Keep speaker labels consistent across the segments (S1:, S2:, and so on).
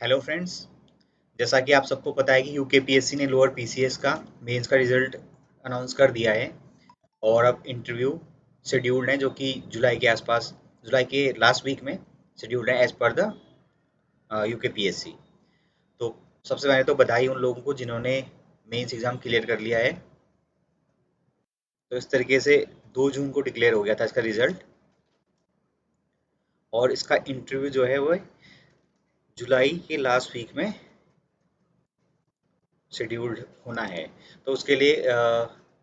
S1: Hello friends. जैसा कि आप सबको पता है कि यूकेपीएससी ने लोअर पीसीएस का मेंस का रिजल्ट अनाउंस कर दिया है और अब इंटरव्यू शेड्यूल्ड है जो कि जुलाई के लास्ट वीक में शेड्यूल्ड है एज पर द यूकेपीएससी। तो सबसे पहले तो बधाई उन लोगों को जिन्होंने मेंस एग्जाम क्लियर कर लिया है। तो इस तरीके से 2 जून को डिक्लेयर हो गया था इसका रिजल्ट और इसका इंटरव्यू जो है वो जुलाई के लास्ट वीक में शेड्यूल्ड होना है। तो उसके लिए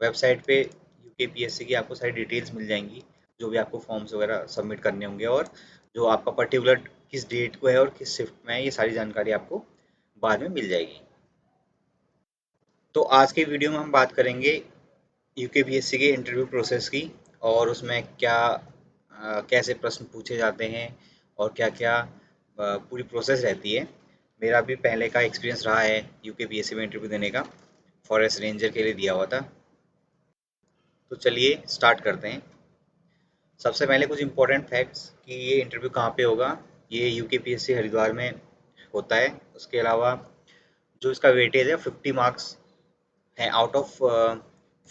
S1: वेबसाइट पे यूकेपीएससी की आपको सारी डिटेल्स मिल जाएंगी, जो भी आपको फॉर्म्स वगैरह सबमिट करने होंगे और जो आपका पर्टिकुलर किस डेट को है और किस शिफ्ट में है, ये सारी जानकारी आपको बाद में मिल जाएगी। तो आज के वीडियो में हम बात करेंगे यूकेपीएससी के इंटरव्यू प्रोसेस की और उसमें क्या कैसे प्रश्न पूछे जाते हैं और क्या क्या पूरी प्रोसेस रहती है। मेरा भी पहले का एक्सपीरियंस रहा है यूकेपीएससी में इंटरव्यू देने का, फॉरेस्ट रेंजर के लिए दिया हुआ था। तो चलिए स्टार्ट करते हैं। सबसे पहले कुछ इंपॉर्टेंट फैक्ट्स कि ये इंटरव्यू कहाँ पे होगा। ये यूकेपीएससी हरिद्वार में होता है। उसके अलावा जो इसका वेटेज है 50 मार्क्स है आउट ऑफ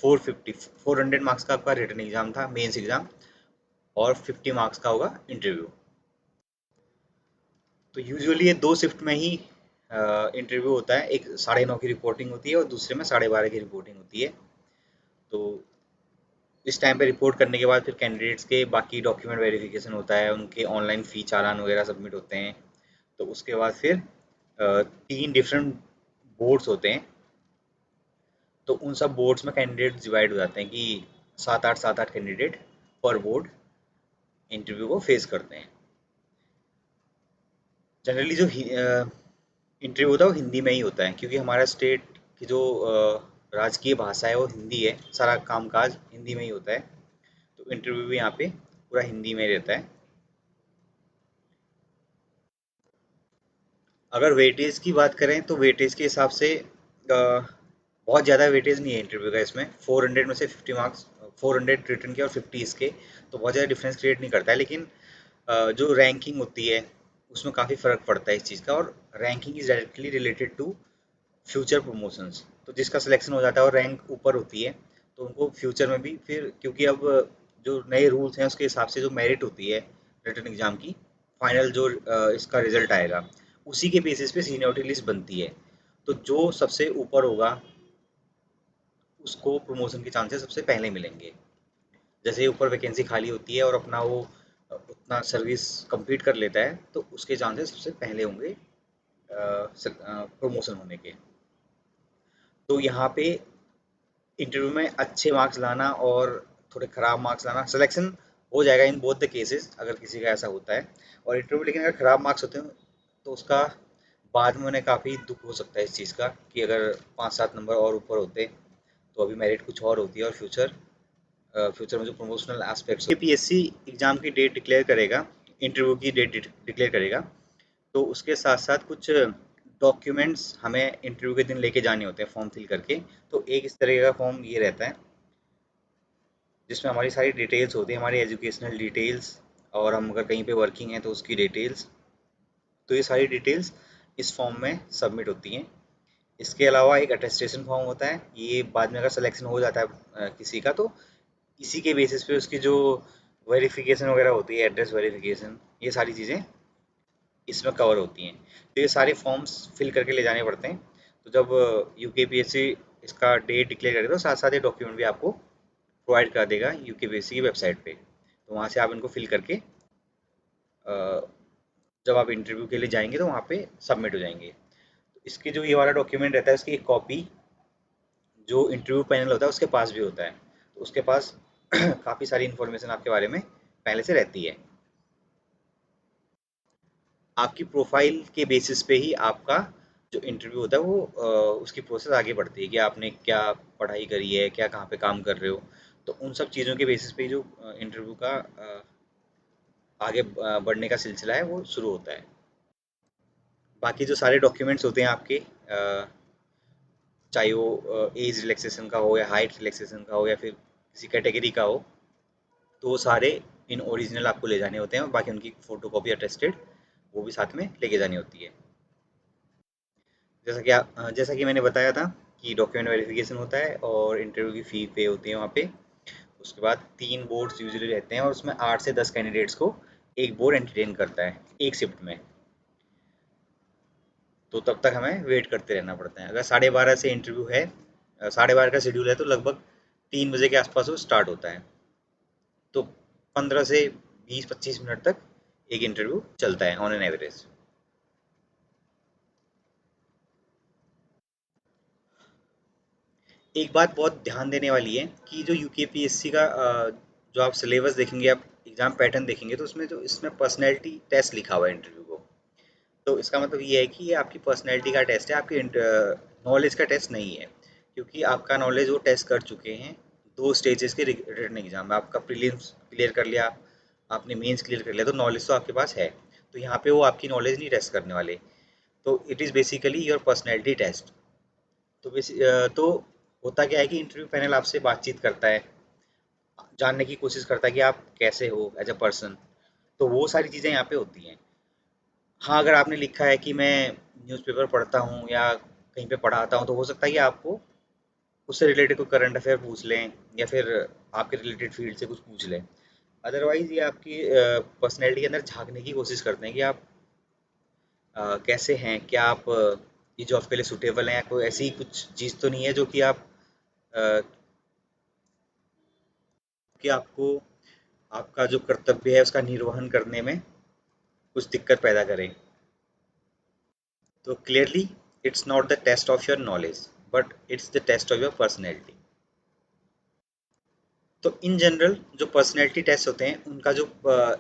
S1: 400 मार्क्स का आपका रिटन एग्जाम था, मेंस एग्जाम, और 50 मार्क्स का होगा इंटरव्यू। तो यूजुअली ये 2 शिफ्ट में ही इंटरव्यू होता है। एक 9:30 की रिपोर्टिंग होती है और दूसरे में 12:30 की रिपोर्टिंग होती है। तो इस टाइम पे रिपोर्ट करने के बाद फिर कैंडिडेट्स के बाकी डॉक्यूमेंट वेरिफिकेशन होता है, उनके ऑनलाइन फ़ी चालान वगैरह सबमिट होते हैं। तो उसके बाद फिर 3 डिफरेंट बोर्ड्स होते हैं। तो उन सब बोर्ड्स में कैंडिडेट डिवाइड हो जाते हैं कि 7-8 कैंडिडेट पर बोर्ड इंटरव्यू को फेस करते हैं। जनरली जो इंटरव्यू होता है वो हिंदी में ही होता है, क्योंकि हमारा स्टेट की जो राजकीय भाषा है वो हिंदी है। सारा कामकाज हिंदी में ही होता है। तो इंटरव्यू भी यहाँ पे पूरा हिंदी में रहता है। अगर वेटेज की बात करें तो वेटेज के हिसाब से बहुत ज़्यादा वेटेज नहीं है इंटरव्यू का। इसमें 400 में से 50 मार्क्स, 400 रिटन के और 50 इसके, तो बहुत ज़्यादा डिफरेंस क्रिएट नहीं करता है। लेकिन जो रैंकिंग होती है उसमें काफ़ी फ़र्क पड़ता है इस चीज़ का, और ranking is directly related to future promotions. तो जिसका सिलेक्शन हो जाता है और रैंक ऊपर होती है तो उनको फ्यूचर में भी फिर, क्योंकि अब जो नए रूल्स हैं उसके हिसाब से जो मेरिट होती है रिटन एग्जाम की, फाइनल जो इसका रिजल्ट आएगा उसी के बेसिस पे सीनियरिटी लिस्ट बनती है। तो जो सबसे ऊपर होगा उसको प्रमोशन के चांसेस सबसे पहले मिलेंगे। जैसे ही ऊपर वैकेंसी खाली होती है और अपना वो उतना सर्विस कंप्लीट कर लेता है तो उसके चांसेस सबसे पहले होंगे प्रमोशन होने के। तो यहाँ पे इंटरव्यू में अच्छे मार्क्स लाना और थोड़े खराब मार्क्स लाना, सिलेक्शन हो जाएगा इन बोथ द केसेस अगर किसी का ऐसा होता है। और इंटरव्यू लेकिन अगर खराब मार्क्स होते हैं तो उसका बाद में उन्हें काफ़ी दुख हो सकता है इस चीज़ का, कि अगर 5-7 नंबर और ऊपर होते तो अभी मेरिट कुछ और होती है और फ्यूचर में जो प्रमोशनल एस्पेक्ट्स पीएससी एग्जाम की डेट डिक्लेयर करेगा, इंटरव्यू की डेट डिक्लेयर करेगा। तो उसके साथ साथ कुछ डॉक्यूमेंट्स हमें इंटरव्यू के दिन लेके जाने होते हैं फॉर्म फिल करके। तो एक इस तरह का फॉर्म ये रहता है जिसमें हमारी सारी डिटेल्स होती है, हमारी एजुकेशनल डिटेल्स, और हम अगर कहीं पे वर्किंग हैं तो उसकी डिटेल्स। तो ये सारी डिटेल्स इस फॉर्म में सबमिट होती हैं। इसके अलावा एक अटेस्टेशन फॉर्म होता है। ये बाद में अगर सिलेक्शन हो जाता है किसी का, तो इसी के बेसिस पे उसकी जो वेरिफिकेशन वगैरह होती है, एड्रेस वेरिफिकेशन, ये सारी चीज़ें इसमें कवर होती हैं। तो ये सारे फॉर्म्स फिल करके ले जाने पड़ते हैं। तो जब यूकेपीएससी इसका डेट डिक्लेयर करेगा तो साथ साथ ये डॉक्यूमेंट भी आपको प्रोवाइड कर देगा यूकेपीएससी की वेबसाइट पे। तो वहाँ से आप इनको फिल करके जब आप इंटरव्यू के लिए जाएंगे तो वहाँ पे सबमिट हो जाएंगे। तो इसके जो ये वाला डॉक्यूमेंट रहता है इसकी एक कॉपी जो इंटरव्यू पैनल होता है उसके पास भी होता है। तो उसके पास काफ़ी सारी इन्फॉर्मेशन आपके बारे में पहले से रहती है। आपकी प्रोफाइल के बेसिस पे ही आपका जो इंटरव्यू होता है वो उसकी प्रोसेस आगे बढ़ती है कि आपने क्या पढ़ाई करी है, क्या कहाँ पे काम कर रहे हो। तो उन सब चीज़ों के बेसिस पे ही जो इंटरव्यू का आगे बढ़ने का सिलसिला है वो शुरू होता है। बाकी जो सारे डॉक्यूमेंट्स होते हैं आपके, चाहे वो एज रिलैक्सेशन का हो या हाइट रिलैक्सेशन का हो या फिर किसी कैटेगरी का हो, तो वो सारे इन ओरिजिनल आपको ले जाने होते हैं और बाकी उनकी फ़ोटो कॉपी अटेस्टेड वो भी साथ में लेके जानी होती है। जैसा कि मैंने बताया था कि डॉक्यूमेंट वेरिफिकेशन होता है और इंटरव्यू की फ़ी पे होती है वहाँ पे। उसके बाद 3 बोर्ड्स यूजुअली रहते हैं और उसमें 8 से 10 कैंडिडेट्स को एक बोर्ड एंटरटेन करता है, एक शिफ्ट में। तो तब तक हमें वेट करते रहना पड़ता है। अगर 12:30 से इंटरव्यू है, 12:30 का शेड्यूल है, तो लगभग 3 बजे के आसपास वो स्टार्ट होता है। तो 15 से 20-25 मिनट तक एक इंटरव्यू चलता है ऑन एन एवरेज। एक बात बहुत ध्यान देने वाली है कि जो यूकेपीएससी का जो आप सिलेबस देखेंगे, आप एग्जाम पैटर्न देखेंगे, तो उसमें जो इसमें पर्सनैलिटी टेस्ट लिखा हुआ है इंटरव्यू को। तो इसका मतलब ये है कि ये आपकी पर्सनैलिटी का टेस्ट है, आपकी नॉलेज का टेस्ट नहीं है। क्योंकि आपका नॉलेज वो टेस्ट कर चुके हैं 2 स्टेजेस के रिटन एग्जाम में। आपका प्रीलिम्स क्लियर कर लिया, आपने मेंस क्लियर कर लिया, तो नॉलेज तो आपके पास है। तो यहाँ पे वो आपकी नॉलेज नहीं टेस्ट करने वाले। तो it is basically your personality test. तो होता क्या है कि इंटरव्यू पैनल आपसे बातचीत करता है, जानने की कोशिश करता है कि आप कैसे हो एज अ पर्सन। तो वो सारी चीज़ें यहाँ पे होती हैं। हाँ, अगर आपने लिखा है कि मैं न्यूज़पेपर पढ़ता हूँ या कहीं पे पढ़ाता हूँ, तो हो सकता है कि आपको उससे रिलेटेड कोई करंट अफेयर पूछ लें या फिर आपके रिलेटेड फील्ड से कुछ पूछ लें। अदरवाइज ये आपकी पर्सनैलिटी के अंदर झांकने की कोशिश करते हैं कि आप कैसे हैं, क्या आप ये जॉब के लिए सूटेबल हैं, या कोई ऐसी कुछ चीज़ तो नहीं है जो कि आप अ, कि आपको आपका जो कर्तव्य है उसका निर्वहन करने में कुछ दिक्कत पैदा करे। तो clearly it's not the test of your knowledge, but it's the test of your personality. तो इन जनरल जो पर्सनैलिटी टेस्ट होते हैं उनका जो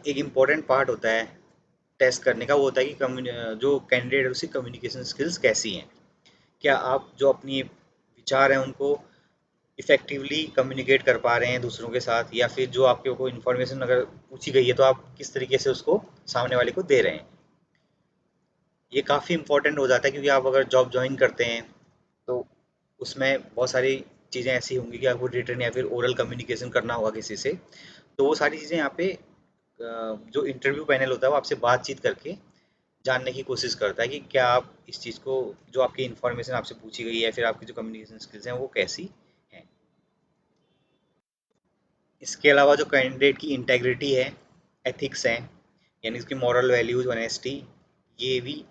S1: एक इम्पॉर्टेंट पार्ट होता है टेस्ट करने का, वो होता है कि जो कैंडिडेट है उसकी कम्युनिकेशन स्किल्स कैसी हैं। क्या आप जो अपनी विचार हैं उनको इफेक्टिवली कम्युनिकेट कर पा रहे हैं दूसरों के साथ, या फिर जो आपके को इन्फॉर्मेशन अगर पूछी गई है तो आप किस तरीके से उसको सामने वाले को दे रहे हैं। ये काफ़ी इंपॉर्टेंट हो जाता है क्योंकि आप अगर जॉब ज्वाइन करते हैं तो उसमें बहुत सारी चीज़ें ऐसी होंगी कि आपको रिटन या फिर ओरल कम्युनिकेशन करना होगा किसी से। तो वो सारी चीज़ें यहाँ पे जो इंटरव्यू पैनल होता है वो आपसे बातचीत करके जानने की कोशिश करता है कि क्या आप इस चीज़ को, जो आपकी इन्फॉर्मेशन आपसे पूछी गई है या फिर आपकी जो कम्युनिकेशन स्किल्स हैं वो कैसी हैं। इसके अलावा जो कैंडिडेट की इंटेग्रिटी है, एथिक्स हैं, यानी उसकी मॉरल वैल्यूज, ऑनेस्टी, ये भी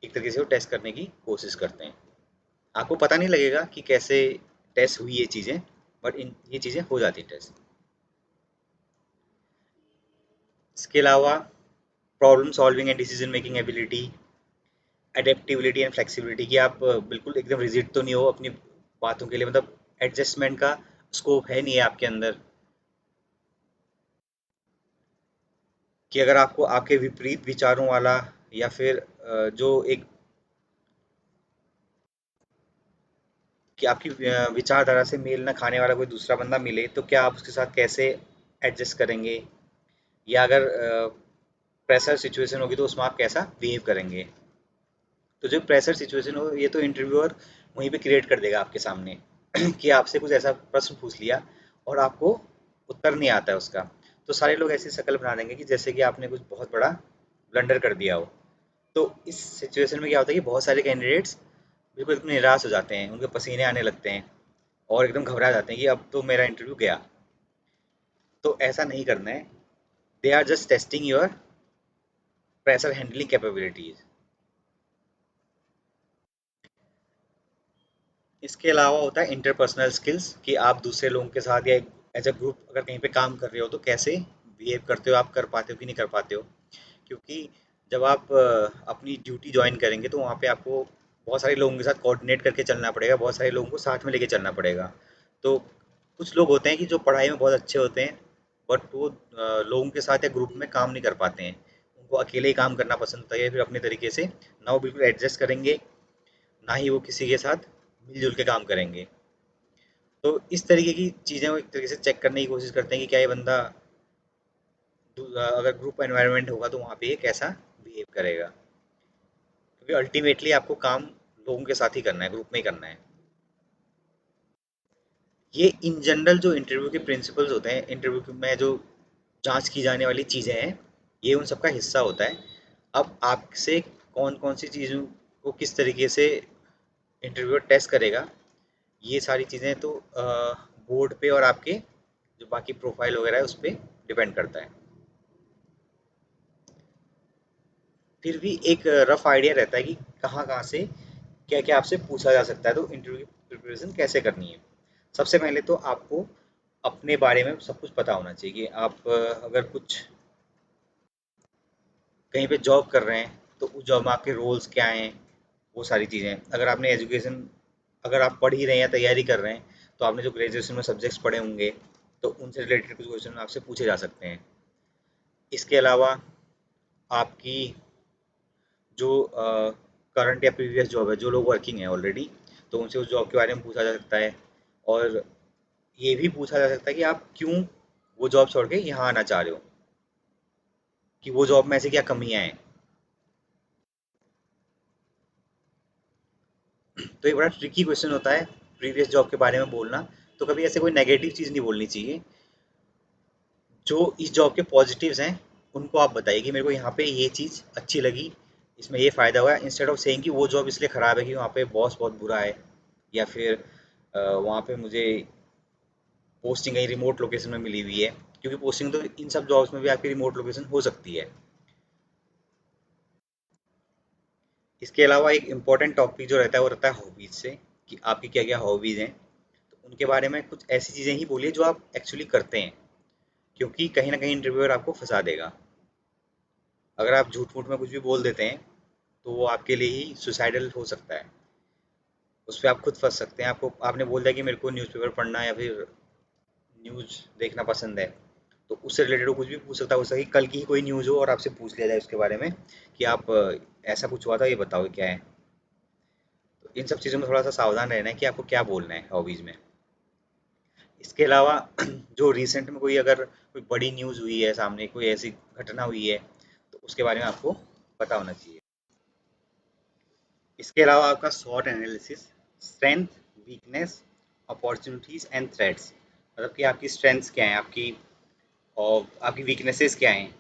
S1: एक तरीके से वो टेस्ट करने की कोशिश करते हैं। आपको पता नहीं लगेगा कि कैसे टेस्ट हुई ये चीज़ें, बट इन ये चीज़ें हो जाती हैं टेस्ट। इसके अलावा problem solving and decision making ability, adaptability and flexibility, कि आप बिल्कुल एकदम रिजिड तो नहीं हो अपनी बातों के लिए, मतलब एडजस्टमेंट का स्कोप है नहीं है आपके अंदर। कि अगर आपको आपके विपरीत विचारों वाला या फिर जो एक कि आपकी विचारधारा से मेल ना खाने वाला कोई दूसरा बंदा मिले, तो क्या आप उसके साथ कैसे एडजस्ट करेंगे, या अगर प्रेशर सिचुएशन होगी तो उसमें आप कैसा बिहेव करेंगे। तो जो प्रेशर सिचुएशन हो, ये तो इंटरव्यूअर वहीं पे क्रिएट कर देगा आपके सामने कि आपसे कुछ ऐसा प्रश्न पूछ लिया और आपको उत्तर नहीं आता है उसका। तो सारे लोग ऐसी शक्ल बना देंगे कि जैसे कि आपने कुछ बहुत बड़ा ब्लंडर कर दिया हो। तो इस सिचुएशन में क्या होता है कि बहुत सारे कैंडिडेट्स बिल्कुल इतने निराश हो जाते हैं, उनके पसीने आने लगते हैं और एकदम घबरा जाते हैं कि अब तो मेरा इंटरव्यू गया। तो ऐसा नहीं करना है। They are just testing your pressure handling capabilities. इसके अलावा होता है इंटरपर्सनल स्किल्स, कि आप दूसरे लोगों के साथ या एज अ ग्रुप अगर कहीं पे काम कर रहे हो तो कैसे बिहेव करते हो, आप कर पाते हो कि नहीं कर पाते हो। क्योंकि जब आप अपनी ड्यूटी ज्वाइन करेंगे तो वहाँ पे आपको बहुत सारे लोगों के साथ कोऑर्डिनेट करके चलना पड़ेगा, बहुत सारे लोगों को साथ में लेके चलना पड़ेगा। तो कुछ लोग होते हैं कि जो पढ़ाई में बहुत अच्छे होते हैं, बट वो लोगों के साथ या ग्रुप में काम नहीं कर पाते हैं। उनको अकेले ही काम करना पसंद होता है, फिर अपने तरीके से ना वो बिल्कुल एडजस्ट करेंगे, ना ही वो किसी के साथ मिलजुल के काम करेंगे। तो इस तरीके की चीज़ें वो एक तरीके से चेक करने की कोशिश करते हैं कि क्या ये बंदा अगर ग्रुप एनवायरनमेंट होगा तो वहाँ पे ये कैसा बिहेव करेगा। क्योंकि अल्टीमेटली आपको काम लोगों के साथ ही करना है, ग्रुप में ही करना है। ये इन जनरल जो इंटरव्यू के प्रिंसिपल्स होते हैं, इंटरव्यू में जो जांच की जाने वाली चीज़ें हैं, ये उन सबका हिस्सा होता है। अब आपसे कौन कौन सी चीज़ों को किस तरीके से इंटरव्यूअर टेस्ट करेगा। ये सारी चीज़ें तो बोर्ड पे और आपके जो बाकी प्रोफाइल वगैरह है उस पर डिपेंड करता है। फिर भी एक रफ आइडिया रहता है कि कहाँ कहाँ से क्या क्या आपसे पूछा जा सकता है, तो इंटरव्यू की प्रिपरेशन कैसे करनी है। सबसे पहले तो आपको अपने बारे में सब कुछ पता होना चाहिए कि आप अगर कुछ कहीं पे जॉब कर रहे हैं तो उस जॉब में आपके रोल्स क्या हैं, वो सारी चीज़ें। अगर आपने एजुकेशन, अगर आप पढ़ ही रहे हैं, तैयारी कर रहे हैं, तो आपने जो ग्रेजुएशन में सब्जेक्ट्स पढ़े होंगे तो उनसे रिलेटेड कुछ क्वेश्चन आपसे पूछे जा सकते हैं। इसके अलावा आपकी जो करंट या प्रीवियस जॉब है, जो लोग वर्किंग है ऑलरेडी, तो उनसे उस जॉब के बारे में पूछा जा सकता है। और ये भी पूछा जा सकता है कि आप क्यों वो जॉब छोड़ के यहाँ आना चाह रहे हो, कि वो जॉब में ऐसी क्या कमियां हैं। तो ये बड़ा ट्रिकी क्वेश्चन होता है प्रीवियस जॉब के बारे में बोलना। तो कभी ऐसे कोई नेगेटिव चीज़ नहीं बोलनी चाहिए। जो इस जॉब के पॉजिटिव्स हैं उनको आप बताइए कि मेरे को यहाँ पे ये चीज़ अच्छी लगी, इसमें ये फ़ायदा हुआ, इंस्टेड ऑफ सेइंग कि वो जॉब इसलिए ख़राब है कि वहाँ पे बॉस बहुत बुरा है, या फिर वहाँ पे मुझे पोस्टिंग कहीं रिमोट लोकेशन में मिली हुई है। क्योंकि पोस्टिंग तो इन सब जॉब्स में भी आपकी रिमोट लोकेशन हो सकती है। इसके अलावा एक इम्पॉर्टेंट टॉपिक जो रहता है वो रहता है हॉबीज़ से, कि आपकी क्या क्या हॉबीज़ हैं। तो उनके बारे में कुछ ऐसी चीज़ें ही बोलिए जो आप एक्चुअली करते हैं, क्योंकि कहीं ना कहीं इंटरव्यूअर आपको फंसा देगा। अगर आप झूठ मूठ में कुछ भी बोल देते हैं तो वो आपके लिए ही सुसाइडल हो सकता है। उस पर आप खुद फंस सकते हैं। आपको आपने बोल दिया कि मेरे को न्यूज़पेपर पढ़ना या फिर न्यूज़ देखना पसंद है, तो उससे रिलेटेड वो कुछ भी पूछ सकता है। हो सकता है कि कल की ही कोई न्यूज़ हो और आपसे पूछ लिया जाए उसके बारे में कि आप ऐसा कुछ हुआ था, ये बताओ क्या है। तो इन सब चीज़ों में थोड़ा सा सावधान रहना है कि आपको क्या बोलना है हॉबीज़ में। इसके अलावा जो रिसेंट में कोई अगर कोई बड़ी न्यूज़ हुई है, सामने कोई ऐसी घटना हुई है, तो उसके बारे में आपको पता होना चाहिए। इसके अलावा आपका short analysis, strength, weakness, opportunities and threats, मतलब कि आपकी स्ट्रेंथ्स क्या हैं, आपकी और आपकी वीकनेसेस क्या हैं,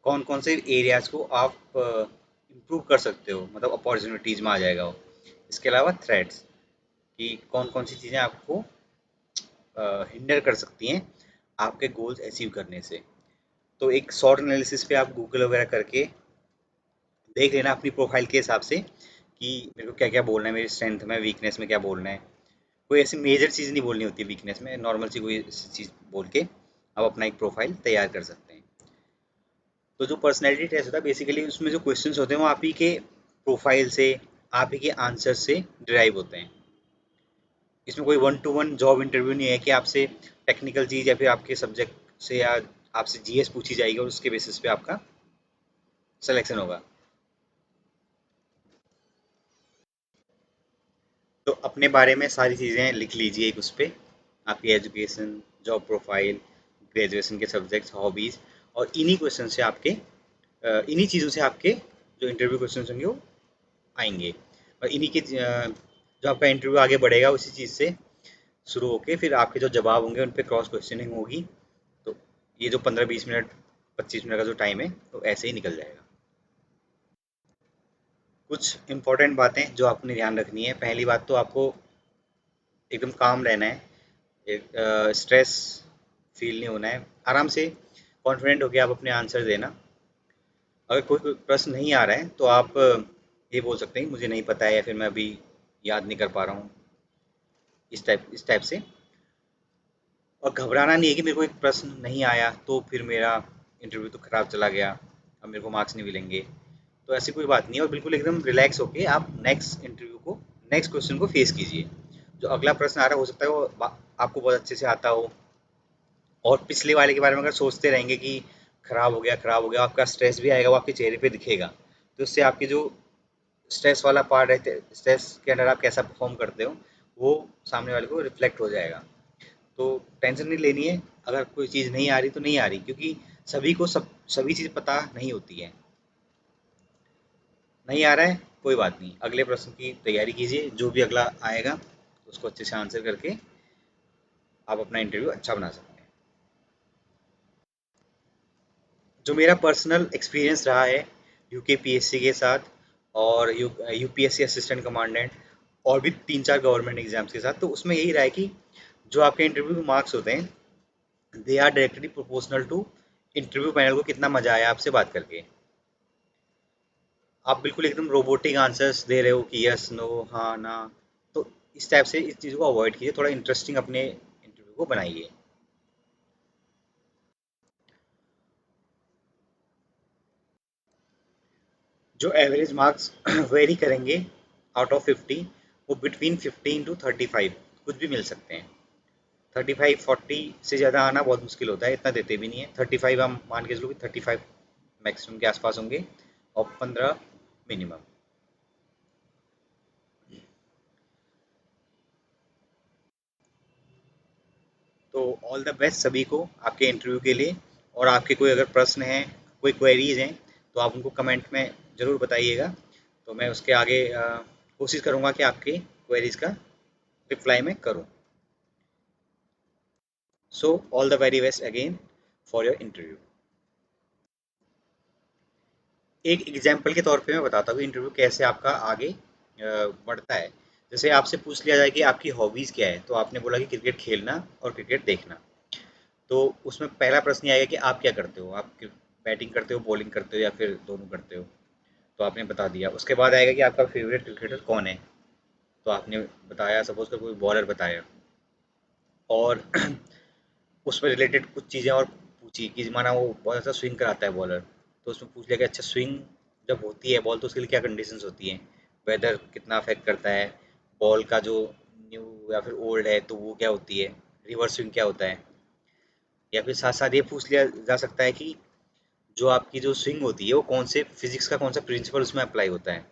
S1: कौन कौन से एरियाज को आप इम्प्रूव कर सकते हो, मतलब अपॉर्चुनिटीज में आ जाएगा वो। इसके अलावा थ्रेट्स, कि कौन कौन सी चीज़ें आपको हिंडर कर सकती हैं आपके गोल्स अचीव करने से। तो एक शॉर्ट एनालिसिस पे आप गूगल वगैरह करके देख लेना अपनी प्रोफाइल के हिसाब से कि मेरे को क्या क्या बोलना है, मेरी स्ट्रेंथ में, वीकनेस में क्या बोलना है। कोई ऐसी मेजर चीज़ नहीं बोलनी होती वीकनेस में, नॉर्मल सी कोई चीज़ बोल के आप अपना एक प्रोफाइल तैयार कर सकते हैं। तो जो पर्सनैलिटी टेस्ट होता है बेसिकली उसमें जो क्वेश्चंस होते हैं वो आप ही के प्रोफाइल से, आप ही के आंसर से डिराइव होते हैं। इसमें कोई one two one job interview नहीं है कि आपसे टेक्निकल चीज़ या फिर आपके सब्जेक्ट से या आपसे जीएस पूछी जाएगी और उसके बेसिस पे आपका सिलेक्शन होगा। तो अपने बारे में सारी चीज़ें लिख लीजिए एक उस पे, आपकी एजुकेशन, जॉब प्रोफाइल, ग्रेजुएशन के सब्जेक्ट्स, हॉबीज़, और इन्हीं क्वेश्चन से आपके इन्हीं चीज़ों से आपके जो इंटरव्यू क्वेश्चन होंगे वो आएंगे। और इन्हीं के जो आपका इंटरव्यू आगे बढ़ेगा उसी चीज़ से शुरू होके फिर आपके जो जवाब होंगे उन पे क्रॉस क्वेश्चनिंग होगी। तो ये जो 15-20 मिनट, 25 मिनट का जो टाइम है तो ऐसे ही निकल जाएगा। कुछ इंपॉर्टेंट बातें जो आपने ध्यान रखनी है, पहली बात तो आपको एकदम काम रहना है, एक स्ट्रेस फील नहीं होना है, आराम से कॉन्फिडेंट होकर आप अपने आंसर देना। अगर कोई कोई प्रश्न नहीं आ रहा है तो आप ये बोल सकते हैं कि मुझे नहीं पता है, या फिर मैं अभी याद नहीं कर पा रहा हूँ, इस टाइप से। और घबराना नहीं है कि मेरे को एक प्रश्न नहीं आया तो फिर मेरा इंटरव्यू तो खराब चला गया, अब मेरे को मार्क्स नहीं मिलेंगे। तो ऐसी कोई बात नहीं है, और बिल्कुल एकदम रिलैक्स होके आप नेक्स्ट इंटरव्यू को, नेक्स्ट क्वेश्चन को फेस कीजिए। जो अगला प्रश्न आ रहा है हो सकता है वो आपको बहुत अच्छे से आता हो, और पिछले वाले के बारे में अगर सोचते रहेंगे कि खराब हो गया खराब हो गया, आपका स्ट्रेस भी आएगा, वो आपके चेहरे पे दिखेगा। तो उससे आपकी जो स्ट्रेस वाला पार्ट है, स्ट्रेस के अंडर आप कैसा परफॉर्म करते हो, वो सामने वाले को रिफ्लेक्ट हो जाएगा। तो टेंशन नहीं लेनी है, अगर कोई चीज़ नहीं आ रही तो नहीं आ रही, क्योंकि सभी को सभी चीज़ पता नहीं होती है। नहीं आ रहा है कोई बात नहीं, अगले प्रश्न की तैयारी कीजिए, जो भी अगला आएगा उसको अच्छे से आंसर करके आप अपना इंटरव्यू अच्छा बना सकते हैं। जो मेरा पर्सनल एक्सपीरियंस रहा है यूके पीएससी के साथ और यूपीएससी असिस्टेंट कमांडेंट, और भी 3-4 गवर्नमेंट एग्जाम्स के साथ। तो उसमें यही रहा है कि जो आपके इंटरव्यू मार्क्स होते हैं they are directly proportional to interview panel को कितना मजा आया आपसे बात करके। आप बिल्कुल एकदम रोबोटिक आंसर्स दे रहे हो कि यस नो हाँ ना, तो इस टाइप से इस चीज़ को अवॉइड कीजिए, थोड़ा इंटरेस्टिंग अपने इंटरव्यू को बनाइए। जो एवरेज मार्क्स वेरी करेंगे आउट ऑफ 50, वो बिटवीन 15 टू 35 कुछ भी मिल सकते हैं। 35 40 से ज़्यादा आना बहुत मुश्किल होता है, इतना देते भी नहीं है। 35 हम मान के चलो कि 35 मैक्सिमम के आसपास होंगे और 15 मिनिमम। तो ऑल द बेस्ट सभी को आपके इंटरव्यू के लिए। और आपके कोई अगर प्रश्न हैं, कोई क्वेरीज हैं, तो आप उनको कमेंट में ज़रूर बताइएगा। तो मैं उसके आगे कोशिश करूँगा कि आपके क्वेरीज का रिप्लाई मैं करूँ। So all the very best again for your interview. एक एग्जाम्पल के तौर पे मैं बताता हूँ इंटरव्यू कैसे आपका आगे बढ़ता है। जैसे आपसे पूछ लिया जाए कि आपकी हॉबीज़ क्या है, तो आपने बोला कि क्रिकेट खेलना और क्रिकेट देखना। तो उसमें पहला प्रश्न ये आएगा कि आप क्या करते हो, आप बैटिंग करते हो, बॉलिंग करते हो या फिर दोनों करते हो। तो आपने बता दिया। उसके बाद आएगा कि आपका फेवरेट क्रिकेटर कौन है, तो आपने बताया, सपोज कर कोई बॉलर बताया। और उसमें रिलेटेड कुछ चीज़ें और पूछी कि माना वो बहुत अच्छा स्विंग कराता है बॉलर, तो उसमें पूछ लिया कि अच्छा स्विंग जब होती है बॉल तो उसके लिए क्या कंडीशंस होती हैं, वेदर कितना अफेक्ट करता है, बॉल का जो न्यू या फिर ओल्ड है तो वो क्या होती है, रिवर्स स्विंग क्या होता है। या फिर साथ साथ ये पूछ लिया जा सकता है कि जो आपकी जो स्विंग होती है वो कौन से फिजिक्स का कौन सा प्रिंसिपल उसमें अप्लाई होता है।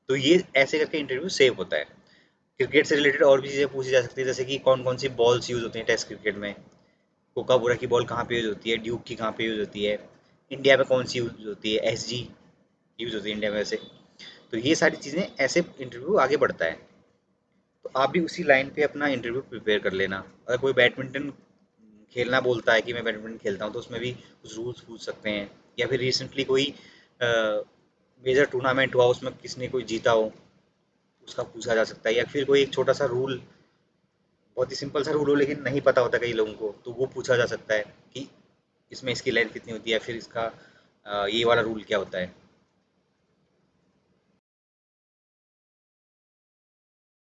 S1: तो ये ऐसे करके इंटरव्यू सेव होता है। क्रिकेट से रिलेटेड और भी चीज़ें पूछी जा सकती है, जैसे कि कौन कौन सी बॉल्स यूज़ होती हैं टेस्ट क्रिकेट में, कोकाबुरा की बॉल कहाँ पे यूज़ होती है, ड्यूक की कहाँ पे यूज़ होती है, इंडिया में कौन सी यूज़ होती है, एसजी यूज़ होती है इंडिया में वैसे। तो ये सारी चीज़ें ऐसे इंटरव्यू आगे बढ़ता है। तो आप भी उसी लाइन पे अपना इंटरव्यू प्रिपेयर कर लेना। अगर कोई बैडमिंटन खेलना बोलता है कि मैं बैडमिंटन खेलता हूँ, तो उसमें भी कुछ रूल्स पूछ सकते हैं। या फिर रिसेंटली कोई मेजर टूर्नामेंट हुआ उसमें किसने कोई जीता हो, उसका पूछा जा सकता है। या फिर कोई एक छोटा सा रूल, बहुत ही सिंपल सा रूल हो लेकिन नहीं पता होता कई लोगों को, तो वो पूछा जा सकता है कि इसमें इसकी लेंथ कितनी होती है, फिर इसका ये वाला रूल क्या होता है।